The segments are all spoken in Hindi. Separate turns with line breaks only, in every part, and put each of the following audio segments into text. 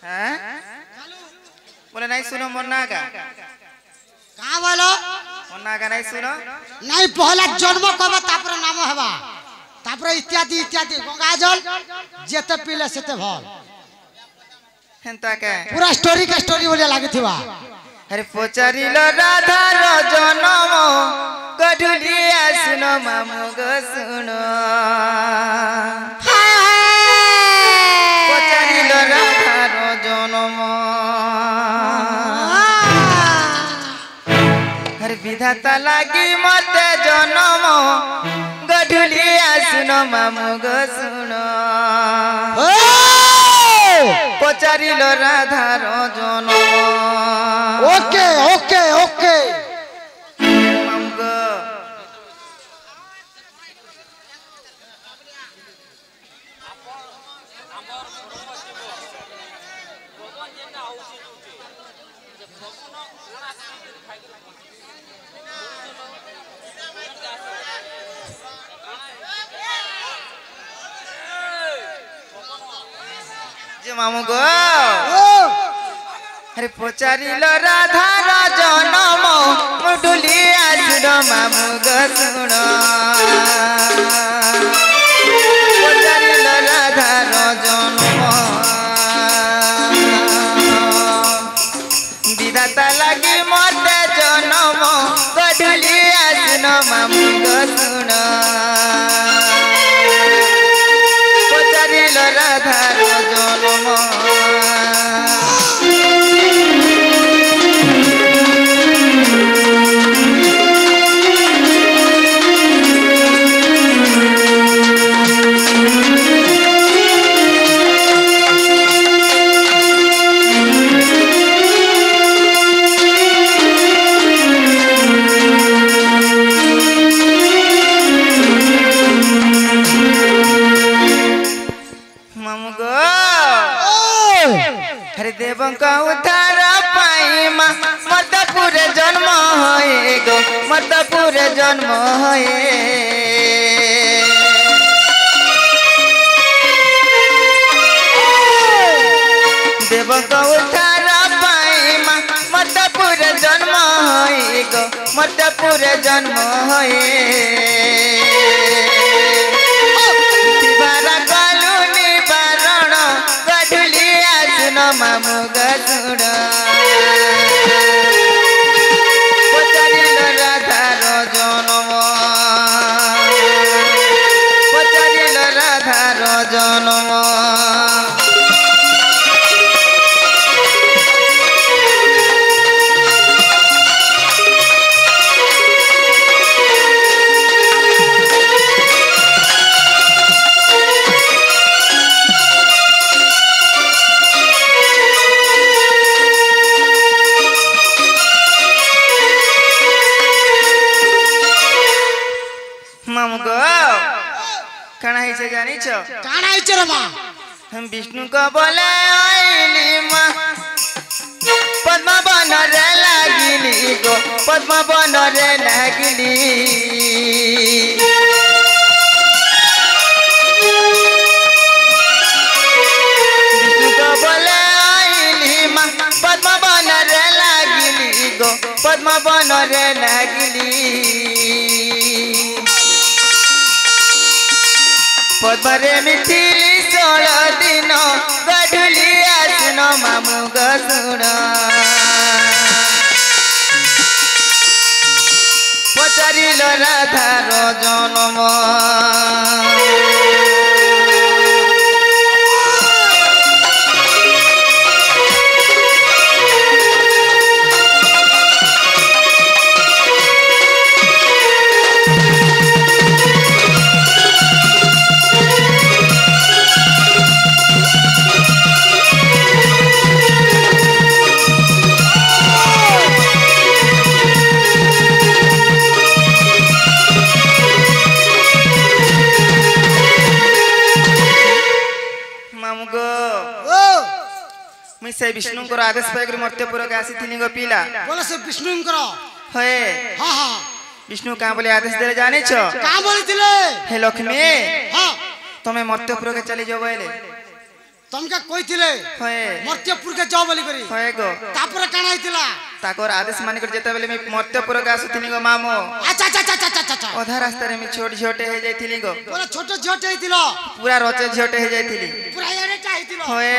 हैं बोले नहीं सुनो मुन्ना का
कहाँ बोलो
मुन्ना का नहीं सुनो
नहीं पहला जन्म कब तापर नाम हवा तापर इत्यादि इत्यादि गंगा जल जेते पीले सेते भल
हेंता के
पूरा स्टोरी का स्टोरी बोले लागे थिबा
अरे पचारिलो राधा रो जनम गढुलिया सुनो मामु गो सुनो पचारिलो राधा रो जनम अरे विधाता लागी मते जनम गढुलिया सुनो मामु गो सुनो पचारिलो राधा रो जनम
ओके ओके ओके
मामु गो मामु गो अरे पचारिलो राधा रो जनम मुडुलिया सुनो मामु गो सुनो पचारिलो राधा रो जनम विधाता लागी मते जनम गढुलिया सुनो मामु गो सुनो पचारिलो राधा रो जनम हरे देवों का उद्धार पाई माँ मत पूरे जन्म होए गो मत पूरे जन्म होए देवों का उद्धार पाई माँ मत पूरे जन्म होए गो मत पूरे जन्म होए मामु गो सुनो पचारिलो राधा रो जनम पचारिलो राधा रो जनम कणा हिचे जानी छो
काना हिचे रे मां
हम विष्णु को बोले आईली मां पद्मा बन रे लागिली गो पद्मा बन रे लागिली विष्णु को बोले आईली मां पद्मा बन रे लागिली गो पद्मा बन रे लागिली पद्मरे मिथिली 16 दिन गढुलिया सुनो मामु गो सुनो पचारिलो राधा रो जनम से विष्णु को आदेश पाइक मर्त्यपुर के आसी थिनी गो पीला
बोले से विष्णु करो
होए
हां हां
विष्णु का बोले आदेश दे जाने छो
का बोलतिले
हे लक्ष्मी
हां
तमे मर्त्यपुर के चली जाओ बोले
तुमके कहिथिले
होए
मर्त्यपुर के जाओ बोली करी
होए गो
तापर काना आइतिला
ताकर आदेश मानि कर जेते बेले मी मर्त्यपुर के आसुथिनी गो मामो
अच्छा अच्छा अच्छा अच्छा अच्छा
अधा रास्ता रे मी छोट छोटे हे जाइथिली गो
पूरा छोट छोट आइतिलो
पूरा रचे छोटे हे जाइथिली
पूरा एरेटा आइतिलो
होए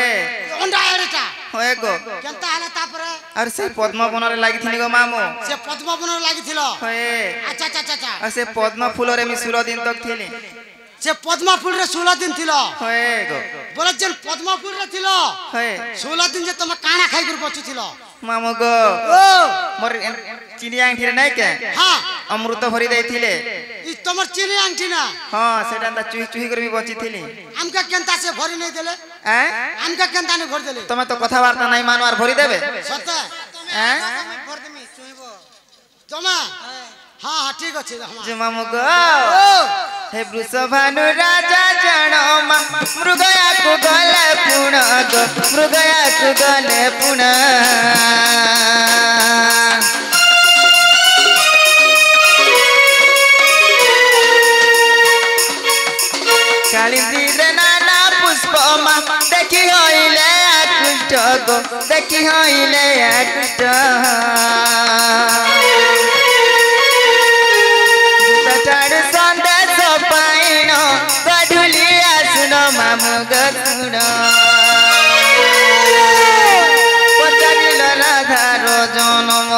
अंडा एरेटा
होए गो
केनता हला तापर
और से पद्म वन रे लागिथिनी गो मामो
से पद्म वन लागिथिलो
होए
अच्छा अच्छा अच्छा
और से पद्म फूल रे मी 16 दिन तक थिली
से पद्म फूल रे 16 दिन थिलो
होए गो
बोले जन पद्म फूल रे थिलो
होए
16 दिन जे तुम काना खाइ कर बचु थिलो
मामो गो
ओ
मोर चिनिया आंठी नै के
हां
अमृत भरी दैथिले
ई तमर चिनी आंटी ना
हां सेटा त चुही चुही कर मी बची थिली
हमका केनता से भरी नहीं देले
हैं
हमका केनता नहीं भर देले
तमे तो कथा वार्ता नै मानवार भरी देबे
सत
हैं
भर देमी चुईबो तमा हां हां ठीक अछि हम
जे मामो गो हे वृषभानु राजा जणो मृगया को गले पुण गो मृगया को गले पुण कालिंदी रे नाना पुष्प देखी होइले आकुष्ट गो देखी होइले आकुष्ट चढ़ संदेश पाइन गढुलिया सुन मामु गुण पचारिल राधार जनम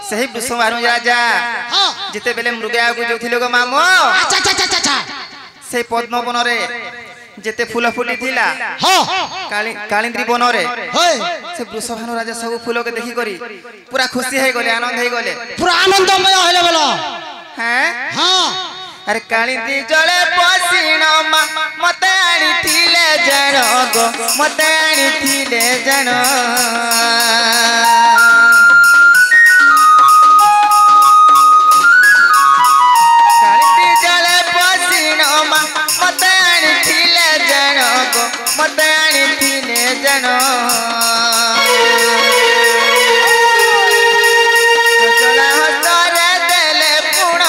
सही वृषभानु राजा
हां
जिते बेले मृगया को जोथिलो गो मामो
अच्छा अच्छा अच्छा अच्छा
से पद्म वन रे जेते फूल फुली थिला
हां
कालिंद्री वन रे
होय
से वृषभानु राजा सब फूल के देखि करी पूरा खुशी हे गले आनंद हे गले
पूरा आनंदमय होले बोलो
हैं
हां
अरे कालिंदी जले पसीना मते आनी थिले जण गो मते आनी थिले जण कालिंदी जले पसीना मते आनी थिले जण गो मते आनी थिले जण चला हसरे देले पुण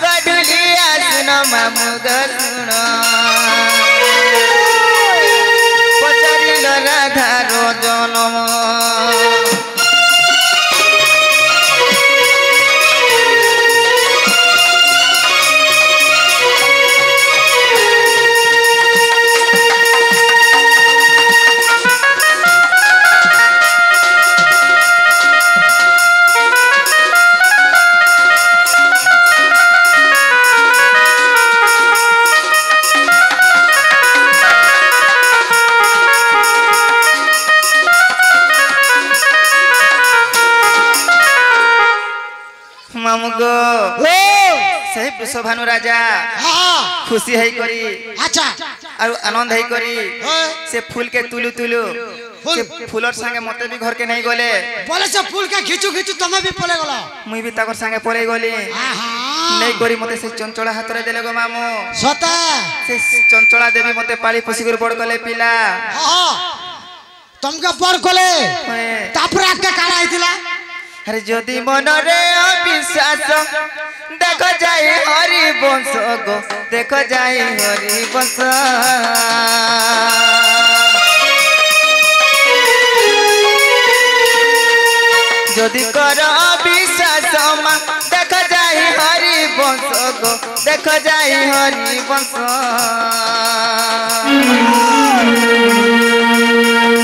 गढुलिया सुन मामु गुण पचारिल राधार जनम मामु गो सही वृषभानु राजा
हां
खुशी है करी
अच्छा
और आनंद है करी
होय
से फूल के तुलु तुलु से फूलर संगे मते भी घर के नहीं गले
बोले से फूल के खिचू खिचू तमे भी पले गलो
मुई भी ताकर संगे पले गली
आहा
नहीं करी मते से चंचला हाथ रे देले गो मामू
सता
से चंचला देवी मते पाली पोसी कर बड़ गले पिला
हां तुमके बड़ कोले
होय
तापर आके काना आइतिला
अरे जदि मन रे अविश्वास देख जाई हरि वंश गो देख जाई हरि वंश जदि कर अविश्वास देख जाई हरि वंश गो देख जाई हरि वंश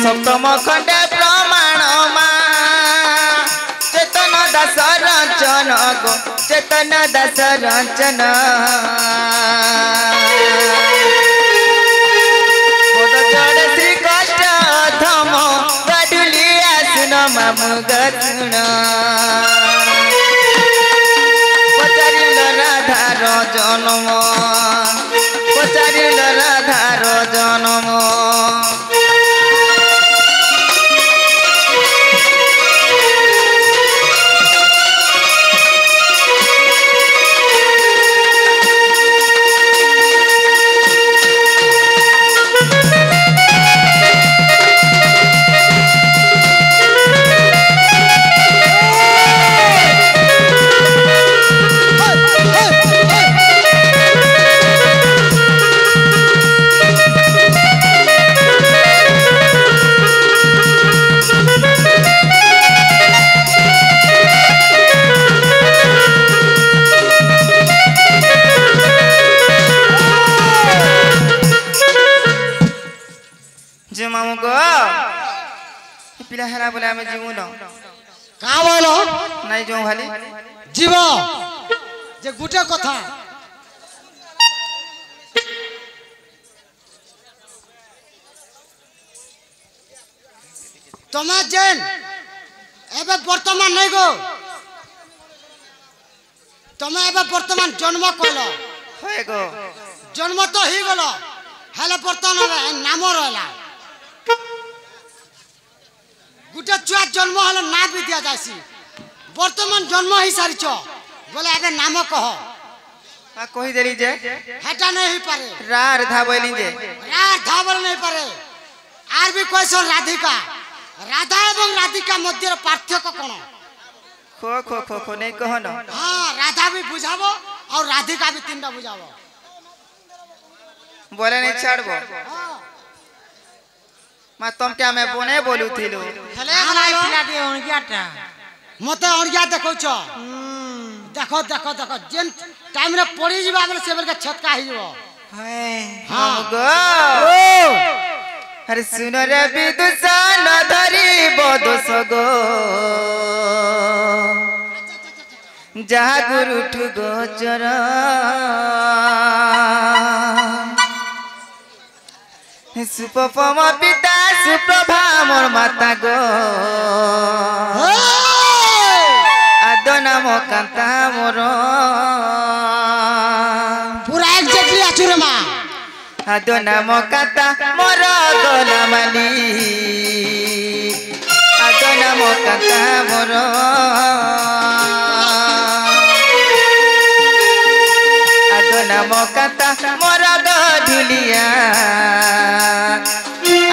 सप्तम खंडे प्रमाण चेतन दास रंचन गो चेतन दास रंचन पद जड़ श्री कष्ट धम गडुलिया सुन मामु गुण पचारिल राधार जनम চারিল রাধার জনম पिला हेरा बोले आमे जीवू न
का बोलो
नहीं जो खाली
जीव जे गुटे कथा तमे जेन एबे वर्तमान नहीं गो तमे एबे वर्तमान जन्म कलो
होए गो
जन्म तो ही गलो हेले वर्तमान नाम रहला गुटे छुआ जन्म हले ना भी दिया जासी वर्तमान जन्म ही सारिछ बोले एबे नाम कह
आ कहि देली जे
हेटा नहीं पारे
रार धा बोली जे
रार धा बोल नहीं पारे आर भी क्वेश्चन राधिका राधा एवं राधिका मध्य पार्थक्य कोन
खो खो खो खो नहीं कह न
हां राधा भी बुझाबो और राधिका भी तीनटा बुझाबो
बोले नहीं छाड़बो मा तुम क्या मैं बोने बोलू थिलो
हेले हलाई पिलाटी ओणगियाटा मते ओणगिया देखौ छ देखो देखो देखो जेन टाइम रे पड़ी जीवा बेले से बेल के छटका ही जीवो
हां गो अरे सुन रे विदुषण धरी बदोस गो जहा गुरु ठु गोचर सुपम पिता सुप्रभा मोर माता गो आदो नाम कांता मोर
पूरा एग्जैक्टली आचुरे मा
आदो नाम कांता मोर गोलामाली आदो नाम कांता मोर आदो नाम कांता मोर गढुलिया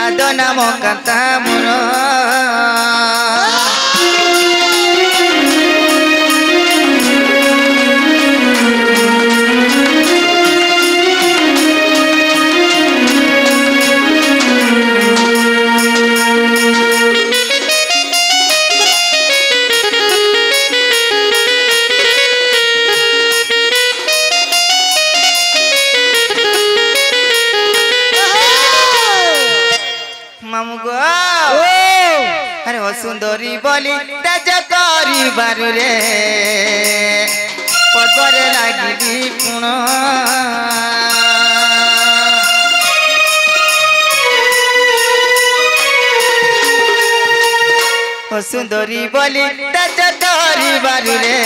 आदो नाम कांता मोर सुंदरी बोली तेज करी बारू रे पदरे लगी पुण सुंदरी बोली तेज करी बारू रे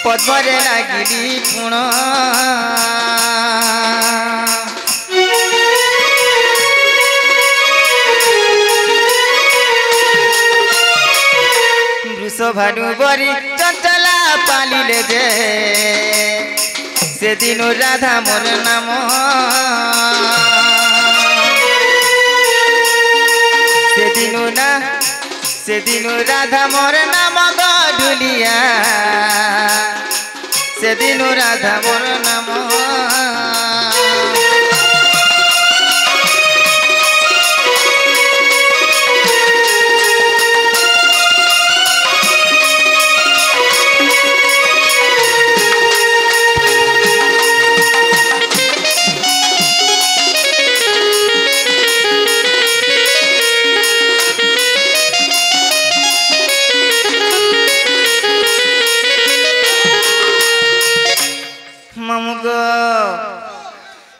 पदरे लगी पुण भानु बरी चंचला पालिले जे से दिन राधा मोर नाम से दिन राधा मोर नाम गढुलिया से दिन राधा मोर नाम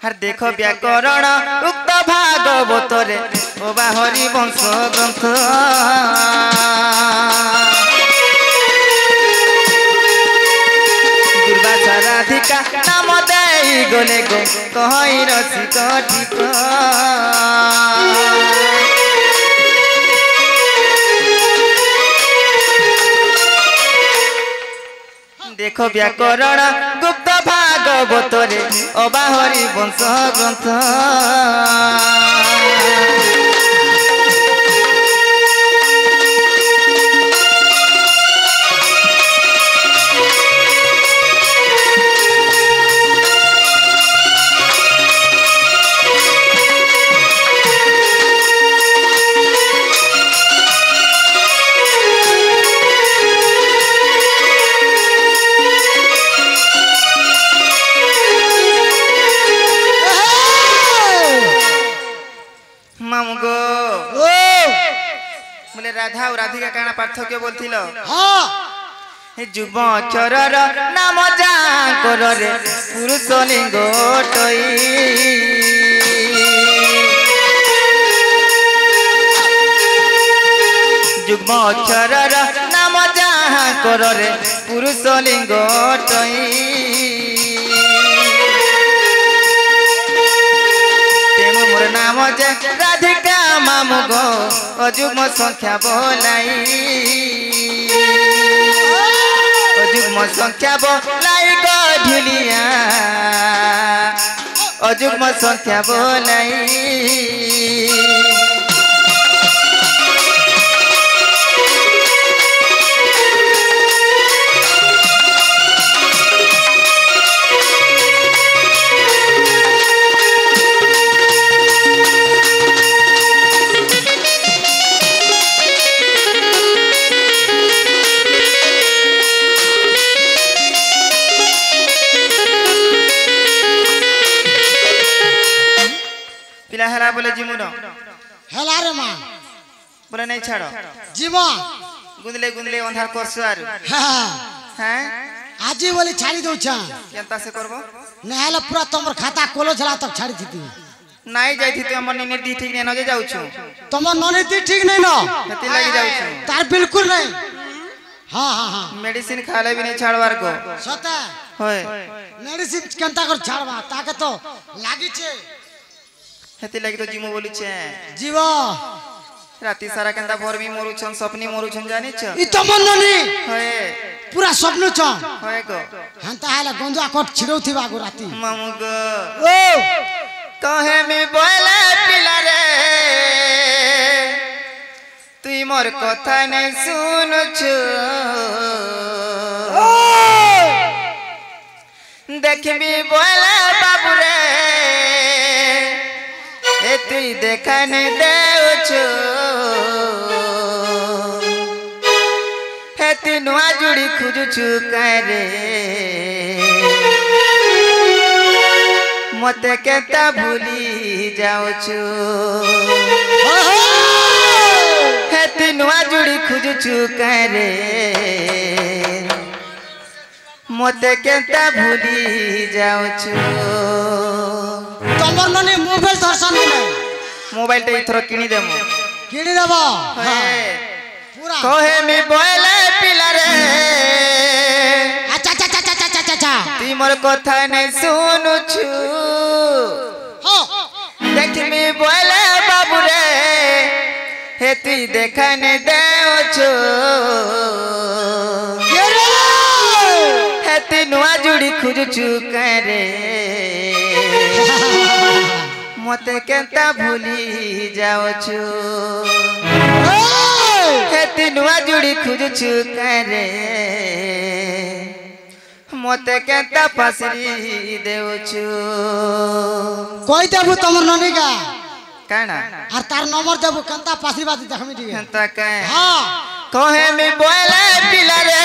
हर देखो व्याकरण उक्त भागवत रे ओ बाहरी वंश ग्रंथ दुर्वासा राधिका नाम देई गले गो कहीं रसिक ठीक देखो व्याकरण गुप्त भागवतरे अबाहरी वंश ग्रंथ राधा और राधिका काना पार्थक्य बोलथिल
हां
जुब अक्षरर नाम जाकर रे पुरुष लिंग टई जुग्म अक्षरर नाम जाकर रे पुरुष लिंग टई मोर नाम जे राधिका मामु गो अजुग्म संख्या बोलाई अजुग्म संख्या बोलाई गो ढुलिया अजुग्म संख्या बोलाई हेला बोले जिमुनो
हेला रे मां
बोले नहीं छाड़ो
जीवा
गुंदले गुंदले अंधार करसुआर हैं
आजी बोली छाड़ी दउ छ
केनता से करबो
नहले पूरा तमर खाता कोलो छला तक छाड़ी थी
नहीं जाई थी हमर नीति ठीक नै न जे जाउ छु
तमर नीति ठीक नै न
कति लागि जाउ छु
तार बिल्कुल नहीं हां हां हां
मेडिसिन खाले भी नहीं छाड़वार को
सता
होय
मेडिसिन केनता कर छाड़वा ताके तो लागि छे
हेती लागि तो जिमु बोली छे
जीवा
राती सारा केंदा भोर में मोरु छन सपनी मोरु छन जानि छ
ई तो मन ननी
होय
पूरा सपनु छ
होय गो
हंता हैला गंजा कोट छिड़ौ थिबा गो राती
मामू गो
ओ
कहे में बोले पिला रे तुई मोर कथा नहीं सुन छु देखबी बोले बाबू रे ए तुई देखा नहीं देउ छु हे ती नुआ जुड़ी खुजु छु करे मते केता भूली जाउ छु हे ती नुआ जुड़ी खुजु छु करे मते केता भूली जाउ छु
तमर ननी मोबाइल दर्शन ने
मोबाइल टे इथरो किनी देमु
किनी देबो
पूरा कहे मी बोले पिला रे
अच्छा अच्छा अच्छा अच्छा अच्छा अच्छा
ती मोर कथा नहीं सुनु छु
हो
देख मी बोले बाबू रे हे ती देखा नहीं देउ छु
ये रे
हे ती नुआ जुड़ी खुजु छु करे मते केता भूली जाउ छु हे ती नुआ जुड़ी खुजु छु करे मते केता फसरी देउ छु
कोई देबु तमर ननी का
काना
और तार नंबर देबु कंता पासरी बात देखमी ठीक है
हंता के
हां
कहे मी बोले पिला रे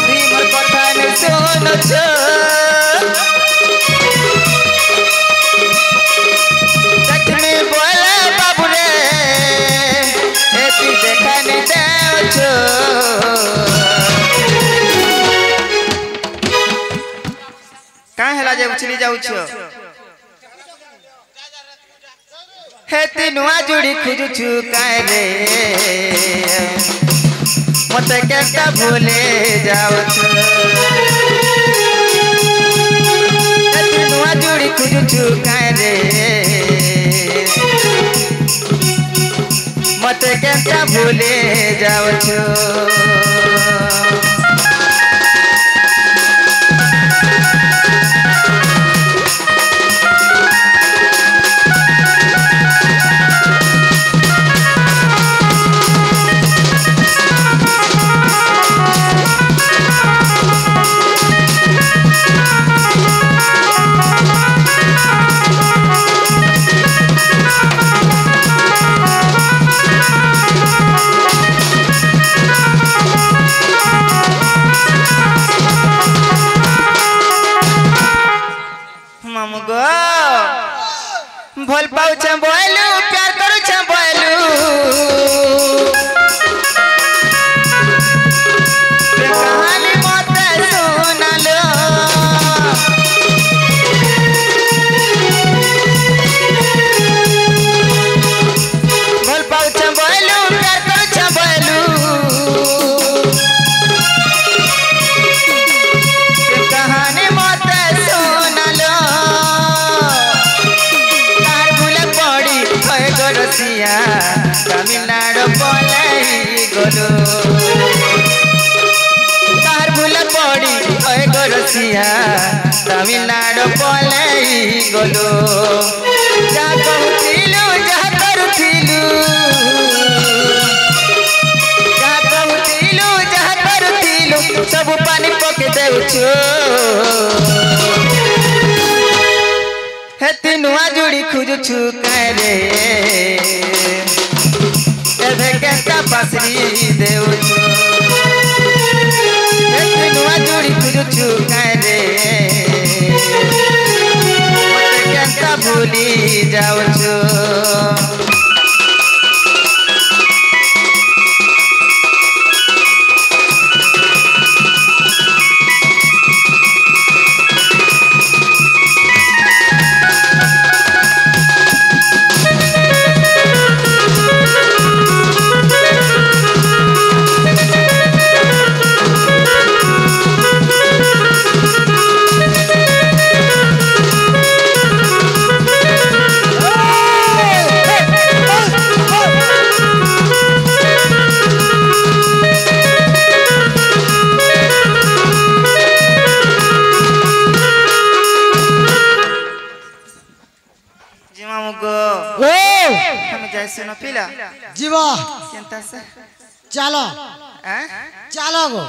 ती मोर कथा नहीं सुन छु देख मी बोले बाबू रे ए ती देखा नहीं देउ छु का हेला जे उछली जाउ छु हे ती नुआ जुड़ी खुजु छु करे मते केता भूले जाउ छु मते केंता भूले जाओ छो भल पाऊ बोलू प्यार करू बोलू कहानी मत सुनलो भल पाऊ बोलू प्यार करू बोलू कहानी मत सुनलो रसिया तमिलनाडु पलाई गलो तार भूल पड़ी गो रसिया तमिलनाडु पलाई गलो जा कहूथिलु जा करूथिलु जा कहूथिलु जा करूथिलु सब पानी पके देउछु हेती नुआ जुड़ी खुजुछु करे एभे केंता पासरी देउछु हेती नुआ जुड़ी खुजुछु करे मते केंता भूली जाउछु सुनो पिला
जीवा
केंता से
चलो
हैं
चलो गो